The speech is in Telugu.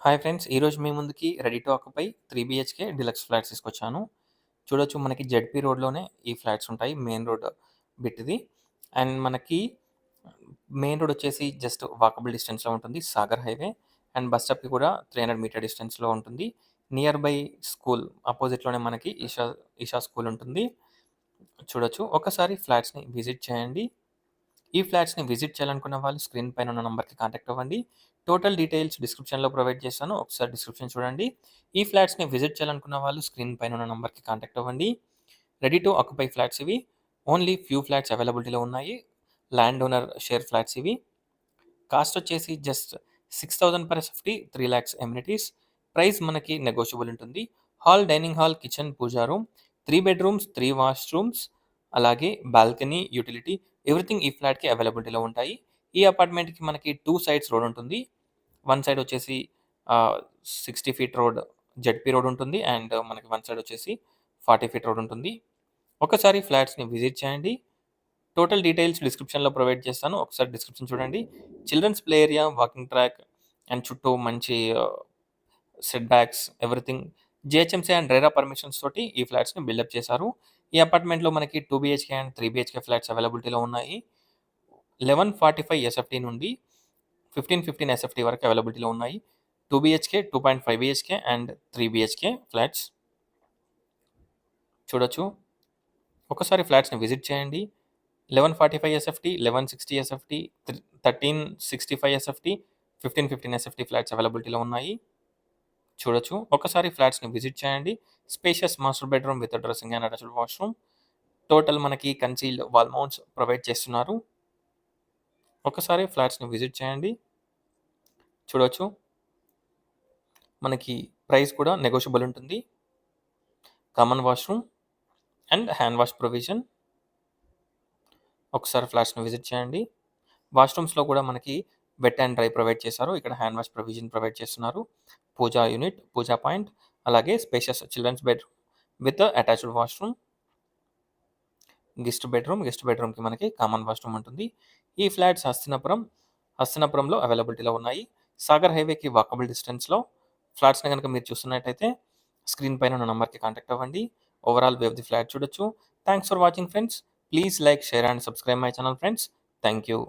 Hi friends! ఈరోజు మీ ముందుకి ready to occupy 3 BHK deluxe flats తీసుకొచ్చాను. చూడొచ్చు మనకి జెడ్పీ రోడ్‌లోనే ఈ ఫ్లాట్స్ ఉంటాయి. మెయిన్ రోడ్ బిట్ ఇది. అండ్ మనకి మెయిన్ రోడ్ వచ్చేసి జస్ట్ వాకబుల్ డిస్టెన్స్‌లో ఉంటుంది. సాగర్ హైవే అండ్ బస్ స్టాప్‌కి కూడా 300 మీటర్ డిస్టెన్స్‌లో ఉంటుంది. నియర్ బై స్కూల్ అపోజిట్‌లోనే మనకి ఈషా ఈషా స్కూల్ ఉంటుంది. చూడొచ్చు. ఒకసారి ఫ్లాట్స్‌ని విజిట్ చేయండి. ఈ ఫ్లాట్స్‌ని విజిట్ చేయాలనుకున్న వాళ్ళు స్క్రీన్ పైన ఉన్న నంబర్‌కి కాంటాక్ట్ అవ్వండి. టోటల్ డీటెయిల్స్ డిస్క్రిప్షన్‌లో ప్రొవైడ్ చేశాను. ఒకసారి డిస్క్రిప్షన్ చూడండి. ఈ ఫ్లాట్స్‌ని విజిట్ చేయాలనుకున్న వాళ్ళు స్క్రీన్ పైన ఉన్న నంబర్‌కి కాంటాక్ట్ అవ్వండి. రెడీ టు ఆక్యుపై ఫ్లాట్స్ ఇవి. ఓన్లీ ఫ్యూ ఫ్లాట్స్ అవైలబిలిటీలో ఉన్నాయి. ల్యాండ్ ఓనర్ షేర్ ఫ్లాట్స్ ఇవి. కాస్ట్ వచ్చేసి just 6,000 per SFT, 3,00,000 amenities. Price మనకి నెగోషియబుల్ ఉంటుంది. హాల్, డైనింగ్ హాల్, కిచెన్, పూజా రూమ్, 3 బెడ్‌రూమ్స్, 3 వాష్‌రూమ్స్, అలాగే బాల్కనీ, యుటిలిటీ ఎవ్రీథింగ్ ఈ ఫ్లాట్‌కి అవైలబిలిటీలో ఉంటాయి. ఈ అపార్ట్మెంట్‌కి మనకి 2 సైడ్స్ రోడ్ ఉంటుంది. వన్ సైడ్ వచ్చేసి 60 ఫీట్ రోడ్ జెడ్పీ రోడ్ ఉంటుంది. అండ్ మనకి వన్ సైడ్ వచ్చేసి 40 ఫీట్ రోడ్ ఉంటుంది. ఒకసారి ఫ్లాట్స్‌ని విజిట్ చేయండి. టోటల్ డీటెయిల్స్ డిస్క్రిప్షన్‌లో ప్రొవైడ్ చేస్తాను. ఒకసారి డిస్క్రిప్షన్ చూడండి. Children's play area, walking track and చుట్టూ మంచి setbacks everything GHMC and RERA permissions తోటి ఈ ఫ్లాట్స్‌ని బిల్డప్ చేశారు. ఈ అపార్ట్మెంట్‌లో మనకి 2 బీహెచ్‌కే అండ్ 3 బీహెచ్‌కే ఫ్లాట్స్ అవైలబిలిటీలో ఉన్నాయి. 1145 ఎస్ఎఫ్టీ నుండి 1515 ఎస్ఎఫ్టీ వరకు అవైలబిలిటీలో ఉన్నాయి. 2 BHK, 2.5 BHK and 3 BHK flats చూడొచ్చు. ఒకసారి ఫ్లాట్స్‌ని విజిట్ చేయండి. 1145 SFT, 1160 SFT, 1365 SFT, 1515 SFT flats అవైలబిలిటీలో ఉన్నాయి. చూడొచ్చు. ఒకసారి ఫ్లాట్స్‌ని విజిట్ చేయండి. Spacious master bedroom with dressing and attached washroom. Total మనకి కన్సీల్డ్ వాల్ మౌంట్స్ ప్రొవైడ్ చేస్తున్నారు. ఒకసారి ఫ్లాట్స్‌ని విజిట్ చేయండి. చూడొచ్చు. మనకి ప్రైస్ కూడా నెగోషియబుల్ ఉంటుంది. Common washroom and hand wash provision. ఒకసారి ఫ్లాట్స్‌ని విజిట్ చేయండి. వాష్‌రూమ్స్‌లో కూడా మనకి వెట్ అండ్ డ్రై ప్రొవైడ్ చేశారు. ఇక్కడ హ్యాండ్ వాష్ ప్రొవిజన్ ప్రొవైడ్ చేస్తున్నారు. పూజా యూనిట్, పూజా పాయింట్, అలాగే spacious children's bedroom with attached washroom. Guest బెడ్‌రూమ్‌కి మనకి కామన్ వాష్‌రూమ్ ఉంటుంది. ఈ ఫ్లాట్స్ హస్తినాపురంలో అవైలబిలిటీలో ఉన్నాయి. సాగర్ హైవేకి వాకబుల్ డిస్టెన్స్‌లో ఫ్లాట్స్‌ని గనుక మీరు చూస్తున్నట్టయితే స్క్రీన్ పైన ఉన్న నంబర్‌కి కాంటాక్ట్ అవ్వండి. Overall view of the flat చూడొచ్చు. Thanks for watching friends. Please like, share and subscribe my channel friends. Thank you.